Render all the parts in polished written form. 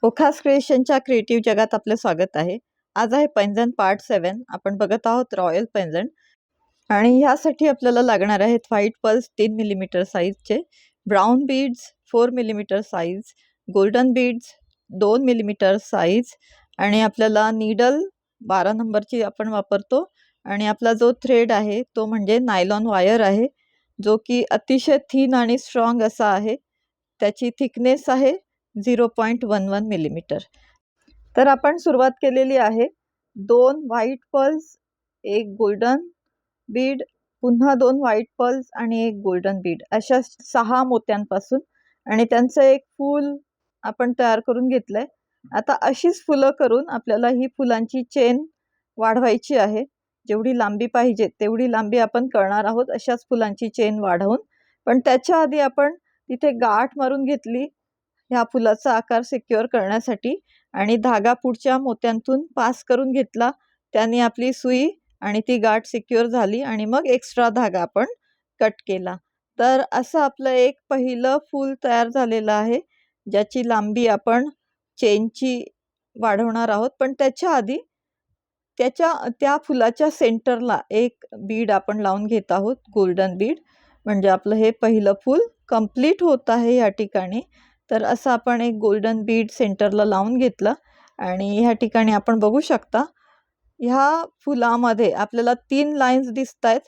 ओखास क्रिएशनच्या creative जगात आपले स्वागत आहे. आज आहे पैंजण पार्ट 7. आपण बघत आहोत रॉयल पैंजण आणि ह्यासाठी आपल्याला लागणार आहेत व्हाईट पर्ल्स 3 मिलीमीटर साईजचे, brown beads 4 millimetre size, golden beads 2 millimetre size आणि आपल्याला नीडल 12 नंबरची आपण वापरतो आणि आपला जो थ्रेड आहे तो म्हणजे नायलॉन वायर आहे, जो की अतिशय थिन आणि स्ट्रॉंग असा आहे. त्याची थिकनेस आहे 0.11 मिलीमीटर. तर आपण सुरुवात केलेली आहे. 2 व्हाईट पर्ल्स, एक गोल्डन बीड, पुन्हा 2 व्हाईट पर्ल्स आणि एक गोल्डन बीड, अशा 6 मोत्यांपासून आणि त्यांचं एक फूल आपण तयार करून घेतलंय. आता अशीच फुलं करून आपल्याला ही फुलांची चेन वाढवायची आहे. जेवढी लांबी पाहिजे तेवढी लांबी आपण करणार आहोत अशाच फुलांची चेन वाढवून. पण त्याच्या आधी आपण तिथे गाठ मारून घेतली ह्या फुलाचा आकार सिक्युअर करण्यासाठी आणि धागा पुढच्या मोत्यांतून पास करून घेतला. त्याने आपली सुई आणि ती गाठ सिक्युअर झाली आणि मग एक्स्ट्रा धागा आपण कट केला. तर असं आपलं एक पहिलं फूल तयार झालेलं आहे, ज्याची लांबी आपण चेनची वाढवणार आहोत. पण त्याच्या आधी त्या फुलाच्या सेंटरला एक बीड आपण लावून घेत आहोत, गोल्डन बीड. म्हणजे आपलं हे पहिलं फूल कंप्लीट होत आहे या ठिकाणी. तर असं आपण एक गोल्डन बीड सेंटरला लावून घेतलं आणि ह्या ठिकाणी आपण बघू शकता ह्या फुलामध्ये आपल्याला 3 लाईन्स दिसत आहेत.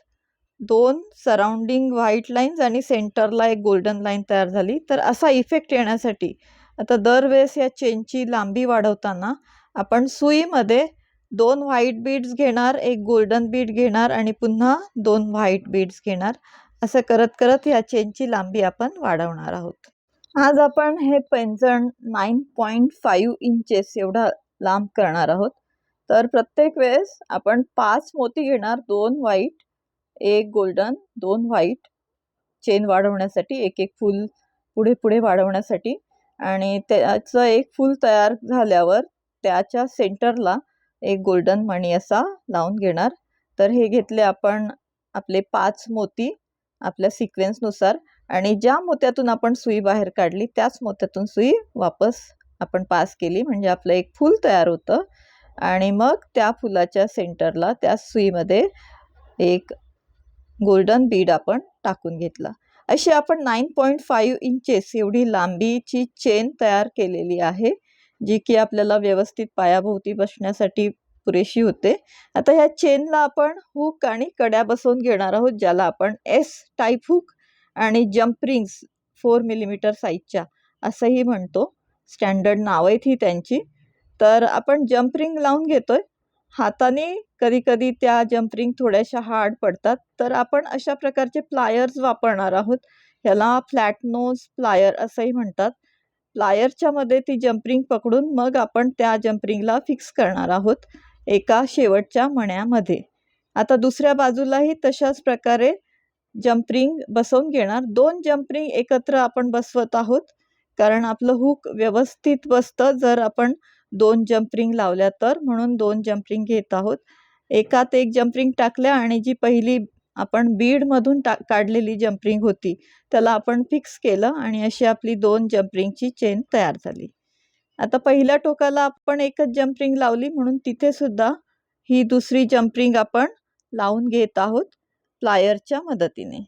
2 सराउंडिंग व्हाईट लाईन्स आणि सेंटरला एक गोल्डन लाईन तयार झाली. तर असा इफेक्ट येण्यासाठी आता दरवेळेस या चेनची लांबी वाढवताना आपण सुईमध्ये 2 व्हाईट बीड्स घेणार, एक गोल्डन बीड घेणार आणि पुन्हा 2 व्हाईट बीड्स घेणार. असं करत करत या चेनची लांबी आपण वाढवणार आहोत. आज आपण हे पैंजण 9.5 इंचेस एवढा लांब करणार आहोत. तर प्रत्येक वेळेस आपण 5 मोती घेणार, 2 व्हाईट, एक गोल्डन, 2 व्हाईट, चेन वाढवण्यासाठी, एक एक फूल पुढे पुढे वाढवण्यासाठी. आणि त्याचं एक फूल तयार झाल्यावर त्याच्या सेंटरला एक गोल्डन मणी असा लावून घेणार. तर हे घेतले आपण आपले 5 मोती आपल्या सिक्वेन्सनुसार आणि ज्या मोत्यातून आपण सुई बाहेर काढली त्याच मोत्यातून सुई वापस आपण पास केली, म्हणजे आपलं एक फूल तयार होतं. आणि मग त्या फुलाच्या सेंटरला त्या सुईमध्ये एक गोल्डन बीड आपण टाकून घेतला. अशी आपण 9.5 इंचेस एवढी लांबीची चेन तयार केलेली आहे, जी की आपल्याला व्यवस्थित पायाभोवती बसण्यासाठी पुरेशी होते. आता ह्या चेनला आपण हुक आणि कड्या बसवून घेणार आहोत, ज्याला आपण एस टाईप हुक आणि जम्प रिंग्स 4 मिलीमीटर साईजच्या असंही म्हणतो. स्टँडर्ड नाव आहेत ही त्यांची. तर आपण जम्प रिंग लावून घेतोय. हाताने कधी कधी त्या जम्प रिंग थोड्याशा हार्ड पडतात, तर आपण अशा प्रकारचे प्लायर्स वापरणार आहोत. ह्याला फ्लॅट नोज प्लायर असंही म्हणतात. प्लायरच्या मध्ये ती जम्प रिंग पकडून मग आपण त्या जम्प रिंगला फिक्स करणार आहोत एका शेवटच्या मण्यामध्ये. आता दुसऱ्या बाजूलाही तशाच प्रकारे जम्प रिंग बसवून घेणार. 2 जम्प रिंग एकत्र आपण बसवत आहोत, कारण आपलं हुक व्यवस्थित बसतं जर आपण 2 जम्प रिंग लावल्या तर. म्हणून 2 जम्प रिंग घेत आहोत. एकात एक जम्प रिंग टाकल्या आणि जी पहिली आपण बीडमधून काढलेली जम्प रिंग होती त्याला आपण फिक्स केलं आणि अशी आपली 2 जम्प रिंगची चेन तयार झाली. आता पहिल्या टोकाला आपण एकच जम्प रिंग लावली, म्हणून तिथे सुद्धा ही दुसरी जम्प रिंग आपण लावून घेत आहोत प्लायरच्या मदतीने.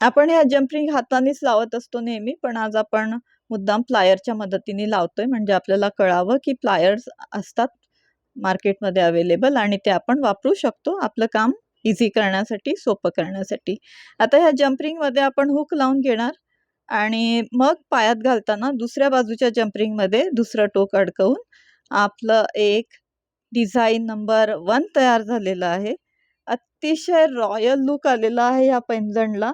आपण ह्या जम्प रिंग हातानेच लावत असतो नेहमी, पण आज आपण मुद्दाम प्लायरच्या मदतीने लावतोय, म्हणजे आपल्याला कळावं की प्लायर्स असतात मार्केटमध्ये अवेलेबल आणि ते आपण वापरू शकतो आपलं काम इझी करण्यासाठी, सोपं करण्यासाठी. आता ह्या जम्प रिंगमध्ये आपण हुक लावून घेणार आणि मग पायात घालताना दुसऱ्या बाजूच्या जम्प रिंगमध्ये दुसरं टोक अडकवून आपलं एक डिझाईन नंबर 1 तयार झालेलं आहे. अतिशय रॉयल लुक आलेला आहे ह्या पैंजणला,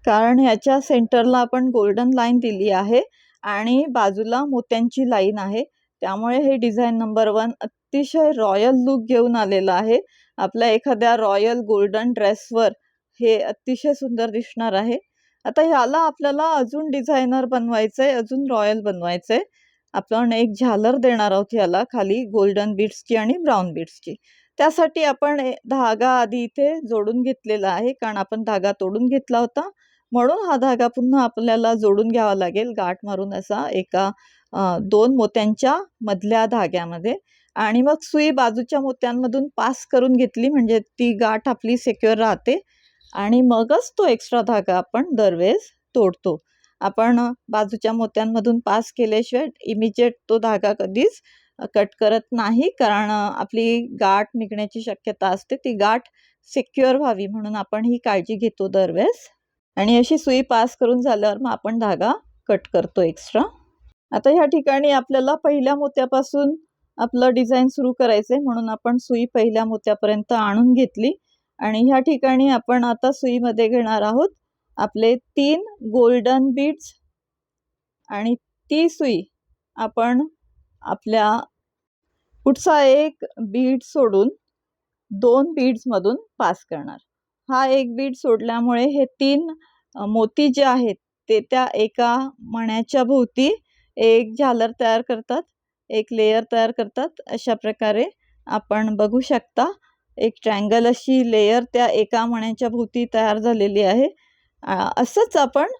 कारण ह्याच्या सेंटरला आपण गोल्डन लाईन दिली आहे आणि बाजूला मोत्यांची लाईन आहे. त्यामुळे हे डिझाईन नंबर 1 अतिशय रॉयल लुक घेऊन आलेलं आहे. आपल्या एखाद्या रॉयल गोल्डन ड्रेसवर हे अतिशय सुंदर दिसणार आहे. आता ह्याला आपल्याला अजून डिझायनर बनवायचं आहे, अजून रॉयल बनवायचं आहे. आपण एक झालर देणार आहोत ह्याला खाली गोल्डन बीड्सची आणि ब्राऊन बीड्सची. त्यासाठी आपण धागा आधी इथे जोडून घेतलेला आहे, कारण आपण धागा तोडून घेतला होता म्हणून हा धागा पुन्हा आपल्याला जोडून घ्यावा लागेल गाठ मारून असा एका 2 मोत्यांच्या मधल्या धाग्यामध्ये. आणि मग सुई बाजूच्या मोत्यांमधून पास करून घेतली म्हणजे ती गाठ आपली सिक्युअर राहते आणि मगच तो एक्स्ट्रा धागा आपण दरवेळेस तोडतो. आपण बाजूच्या मोत्यांमधून पास केल्याशिवाय इमिजिएट तो धागा कधीच कट करत नाही, कारण आपली गाठ निघण्याची शक्यता असते. ती गाठ सिक्युअर व्हावी म्हणून आपण ही काळजी घेतो दरवेळेस. आणि अशी सुई पास करून झाल्यावर मग आपण धागा कट करतो एक्स्ट्रा. आता ह्या ठिकाणी आपल्याला पहिल्या मोत्यापासून आपलं डिझाईन सुरू करायचंय म्हणून आपण सुई पहिल्या मोत्यापर्यंत आणून घेतली आणि ह्या ठिकाणी आपण आता सुईमध्ये घेणार आहोत आपले 3 गोल्डन बीड्स आणि ती सुई आपण आपल्या पुढचा एक बीड सोडून 2 बीड्समधून पास करणार. हा एक बीड सोडल्यामुळे हे 3 मोती जे आहेत ते त्या एका मण्याच्या भोवती एक झालर तयार करतात, एक लेयर तयार करतात. अशा प्रकारे आपण बघू शकता एक ट्रायंगल अशी लेयर त्या एका मण्याच्या भोवती तयार झालेली आहे. असंच आपण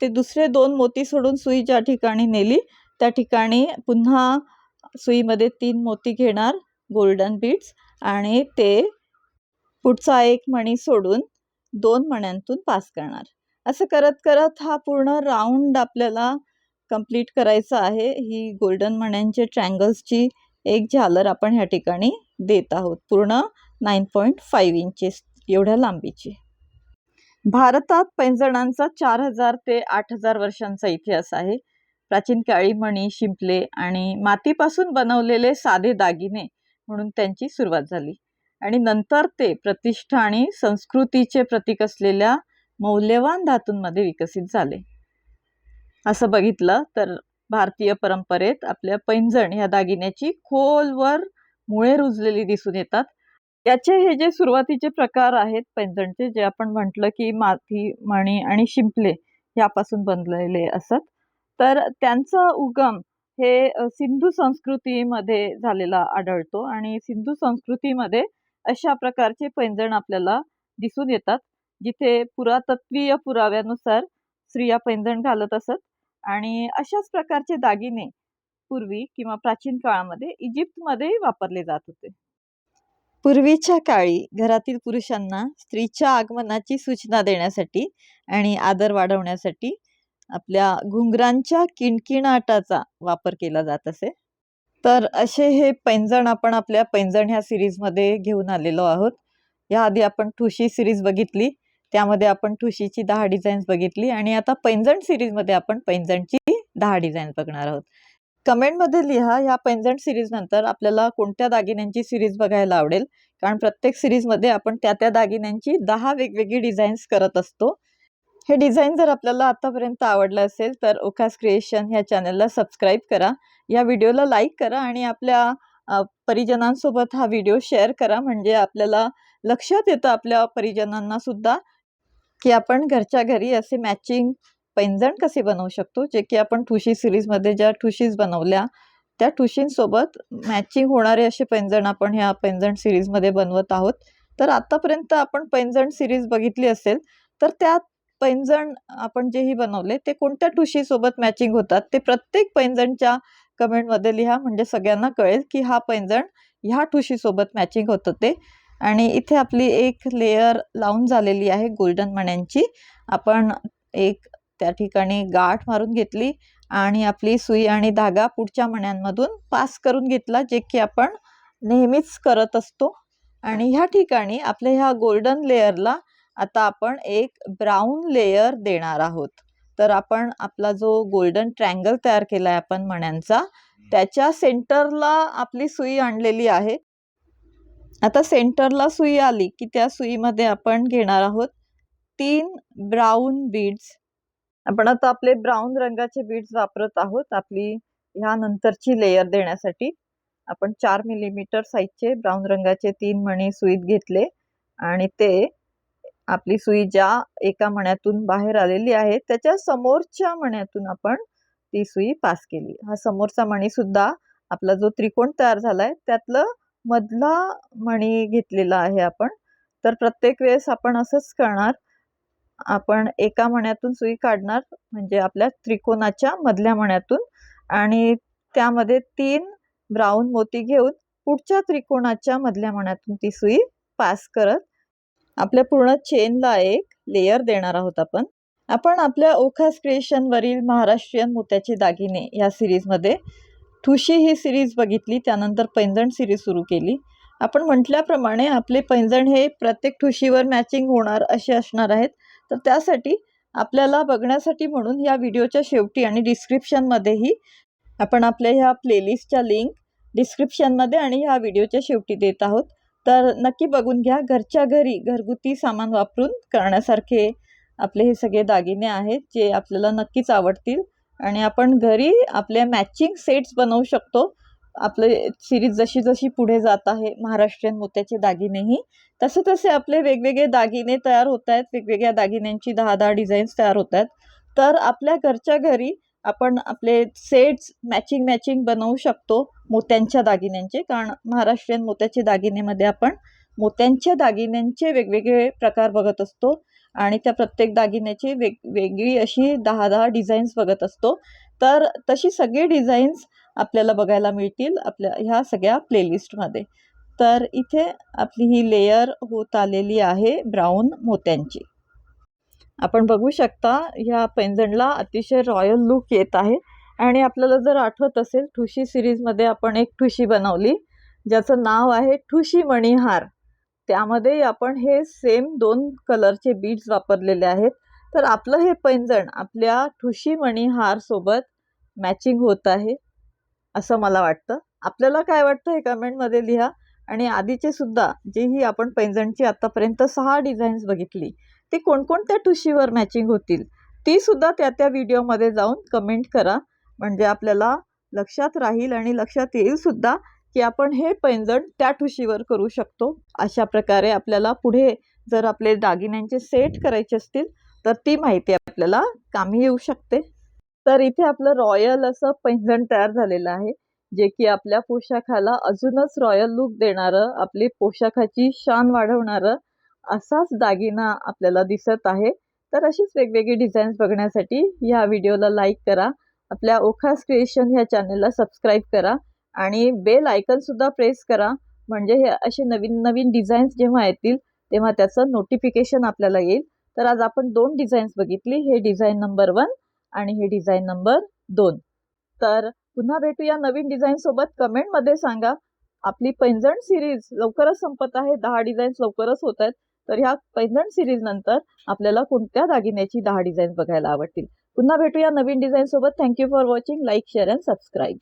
ते दुसरे 2 मोती सोडून सुई ज्या ठिकाणी नेली त्या ठिकाणी पुन्हा सुईमध्ये 3 मोती घेणार गोल्डन बीड्स आणि ते पुढचा एक मणी सोडून 2 मण्यांतून पास करणार. असं करत करत हा पूर्ण राऊंड आपल्याला कंप्लीट करायचा आहे. ही गोल्डन मण्यांचे ट्रायंगल्सची एक झालर आपण ह्या ठिकाणी देत आहोत, पूर्ण 9.5 इंचेस एवढ्या लांबीची. भारतात पैंजणांचा 4000 ते 8000 वर्षांचा इतिहास आहे. प्राचीन काळी मणी, शिंपले आणि मातीपासून बनवलेले साधे दागिने म्हणून त्यांची सुरुवात झाली आणि नंतर ते प्रतिष्ठा आणि संस्कृतीचे प्रतीक असलेल्या मौल्यवान धातूंमध्ये विकसित झाले. असं बघितलं तर भारतीय परंपरेत आपल्या पैंजण ह्या दागिन्याची खोलवर मुळे रुजलेली दिसून येतात. याचे हे जे सुरुवातीचे प्रकार आहेत पैंजणचे, जे आपण म्हटलं की माती, मणी आणि शिंपले यापासून बनलेले असत, तर त्यांचा उगम हे सिंधू संस्कृतीमध्ये झालेला आढळतो आणि सिंधू संस्कृतीमध्ये अशा प्रकारचे पैंजण आपल्याला दिसून येतात, जिथे पुरातत्वीय पुराव्यानुसार स्त्रिया पैंजण घालत असत आणि अशाच प्रकारचे दागिने पूर्वी किंवा प्राचीन काळामध्ये इजिप्तमध्ये वापरले जात होते. पूर्वीच्या काळी घरातील पुरुषांना स्त्रीच्या आगमनाची सूचना देण्यासाठी आणि आदर वाढवण्यासाठी आपल्या घुंगरांच्या किणकिणाटाचा वापर केला जात असे. तर असे हे पैंजण आपण आपल्या पैंजण ह्या सिरीजमध्ये घेऊन आलेलो आहोत. याआधी आपण ठुशी सिरीज बघितली, त्यामध्ये आपण ठुशीची 10 डिझाईन्स बघितली आणि आता पैंजण सिरीजमध्ये आपण पैंजणची 10 डिझाईन्स बघणार आहोत. कमेंटमध्ये लिहा या पैंजण सिरीज नंतर आपल्याला कोणत्या दागिन्यांची सिरीज बघायला आवडेल, कारण प्रत्येक सिरीजमध्ये आपण त्या दागिन्यांची 10 वेगवेगळी डिझाईन्स करत असतो. हे डिझाईन जर आपल्याला आतापर्यंत आवडलं असेल तर ओखास क्रिएशन ह्या चॅनलला सबस्क्राईब करा, या व्हिडिओला लाईक करा आणि आपल्या परिजनांसोबत हा व्हिडिओ शेअर करा, म्हणजे आपल्याला लक्षात येतं आपल्या परिजनांना सुद्धा की आपण घरच्या घरी असे मॅचिंग पैंजण कसे बनवू शकतो, जे की आपण ठुशी सिरीजमध्ये ज्या ठुशीज बनवल्या त्या ठुशींसोबत मॅचिंग होणारे असे पैंजण आपण ह्या पैंजण सिरीजमध्ये बनवत आहोत. तर आतापर्यंत आपण पैंजण सिरीज बघितली असेल तर त्यात पैंजण आपण जेही बनवले ते कोणत्या ठुशीसोबत मॅचिंग होतात ते प्रत्येक पैंजणच्या कमेंटमध्ये लिहा, म्हणजे सगळ्यांना कळेल की हा पैंजण ह्या ठुशीसोबत मॅचिंग होतं ते. आणि इथे आपली एक लेयर लावून झालेली आहे गोल्डन मण्यांची. आपण एक त्या ठिकाणी गाठ मारून घेतली आणि आपली सुई आणि धागा पुढच्या मण्यांमधून पास करून घेतला, जे की आपण नेहमीच करत असतो. आणि ह्या ठिकाणी आपल्या ह्या गोल्डन लेयरला आता आपण एक ब्राऊन लेयर देणार आहोत. तर आपण आपला जो गोल्डन ट्रायंगल तयार केलाय आपण मण्यांचा, त्याच्या सेंटरला आपली सुई आणलेली आहे. आता सेंटरला सुई आली की त्या सुईमध्ये आपण घेणार आहोत 3 ब्राऊन बीड्स. आपण आता आपले ब्राऊन रंगाचे बीड्स वापरत आहोत आपली ह्या नंतरची लेयर देण्यासाठी. आपण 4 मिलीमीटर साईजचे ब्राऊन रंगाचे 3 मणी सुईत घेतले आणि ते आपली सुई ज्या एका मण्यातून बाहेर आलेली आहे त्याच्या समोरच्या मण्यातून आपण ती सुई पास केली. हा समोरचा मणी सुद्धा आपला जो त्रिकोण तयार झालाय त्यातलं मधला मणी घेतलेला आहे आपण. तर प्रत्येक वेळेस आपण असंच करणार. आपण एका मण्यातून सुई काढणार, म्हणजे आपल्या त्रिकोणाच्या मधल्या मण्यातून, आणि त्यामध्ये 3 ब्राऊन मोती घेऊन पुढच्या त्रिकोणाच्या मधल्या मण्यातून ती सुई पास करत आपल्या पूर्ण चेनला एक लेयर देणार आहोत आपण आपल्या ओखास क्रिएशन वरील महाराष्ट्रीयन मोत्याचे दागिने या सिरीजमध्ये ठुशी ही सिरीज बघितली, त्यानंतर पैंजण सिरीज सुरू केली. आपण म्हटल्याप्रमाणे आपले पैंजण हे प्रत्येक ठुशीवर मॅचिंग होणार असे असणार आहेत. तर त्यासाठी आपल्याला बघण्यासाठी म्हणून या व्हिडिओच्या शेवटी आणि डिस्क्रिप्शनमध्येही आपण आपल्या ह्या प्लेलिस्टच्या लिंक डिस्क्रिप्शनमध्ये आणि ह्या व्हिडिओच्या शेवटी देत आहोत. तर नक्की बघून घ्या. घरच्या घरी घरगुती सामान वापरून करण्यासारखे आपले हे सगळे दागिने आहेत, जे आपल्याला नक्कीच आवडतील. आणि आपण घरी आपल्या मॅचिंग सेट्स बनवू शकतो. आपले सिरीज जशी जशी पुढे जात आहे महाराष्ट्रीयन मोत्याचे दागिनेही, तसे तसे आपले वेगवेगळे दागिने तयार होत आहेत. वेगवेगळ्या दागिन्यांची 10-10 डिझाईन्स तयार होत आहेत. तर आपल्या घरच्या घरी आपण आपले सेट्स मॅचिंग बनवू शकतो मोत्यांच्या दागिन्यांचे. कारण महाराष्ट्रीयन मोत्याचे दागिनेमध्ये आपण मोत्यांच्या दागिन्यांचे वेगवेगळे प्रकार बघत असतो आणि त्या प्रत्येक दागिन्याची वेगवेगळी अशी 10-10 डिझाईन्स बघत असतो. तर तशी सगळी डिझाईन्स आपल्याला बघायला मिळतील आपल्या ह्या सगळ्या प्लेलिस्टमध्ये. तर इथे आपली ही लेयर होत आलेली आहे ब्राऊन मोत्यांची. आपण बघू शकता ह्या पैंजणला अतिशय रॉयल लुक येत आहे. आणि आपल्याला जर आठवत असेल, ठुशी सिरीजमध्ये आपण एक ठुशी बनवली ज्याचं नाव आहे ठुशी मणिहार. त्यामध्ये आपण हे सेम 2 कलरचे बीड्स वापरलेले आहेत. तर आपलं हे पैंजण आपल्या ठुशी मणिहार सोबत मॅचिंग होत आहे असं मला वाटतं. आपल्याला काय वाटतं हे कमेंटमध्ये लिहा. आणि आधीचे सुद्धा जे ही आपण पैंजणची आतापर्यंत 6 डिझाईन्स बघितली, ती कोणकोणत्या ठुशीवर मॅचिंग होतील ती सुद्धा त्या व्हिडिओमध्ये जाऊन कमेंट करा. म्हणजे आपल्याला लक्षात राहील आणि लक्षात येईल सुद्धा की आपण हे पैंजण त्या ठुशीवर करू शकतो. अशा प्रकारे आपल्याला पुढे जर आपले दागिन्यांचे सेट करायचे असतील तर ती माहिती आपल्याला कामी येऊ शकते. तर इथे आपलं रॉयल असं पैंजण तयार झालेलं आहे, जे की आपल्या पोशाखाला अजूनच रॉयल लुक देणारं, आपली पोशाखाची शान वाढवणारं असाच दागिना आपल्याला दिसत आहे. तर अशीच वेगवेगळी डिझाईन्स बघण्यासाठी ह्या व्हिडिओला लाईक करा, आपल्या ओखास क्रिएशन ह्या चॅनलला सबस्क्राईब करा आणि बेल आयकॉनसुद्धा प्रेस करा. म्हणजे हे असे नवीन नवीन डिझाईन्स जेव्हा येतील तेव्हा त्याचं नोटिफिकेशन आपल्याला येईल. तर आज आपण 2 डिझाईन्स बघितली, हे डिझाईन नंबर 1 आणि हे डिझाईन नंबर 2. तर पुन्हा भेटूया नवीन डिझाईन सोबत. कमेंटमध्ये सांगा. आपली पैंजण सिरीज लवकरच संपत आहे, 10 डिझाईन्स लवकरच होत आहेत. तर ह्या पैंजण सिरीज नंतर आपल्याला कोणत्या दागिन्याची 10 डिझाईन्स बघायला आवडतील. पुन्हा भेटूया नवीन डिझाईन सोबत. Thank you for watching. Like, share and subscribe.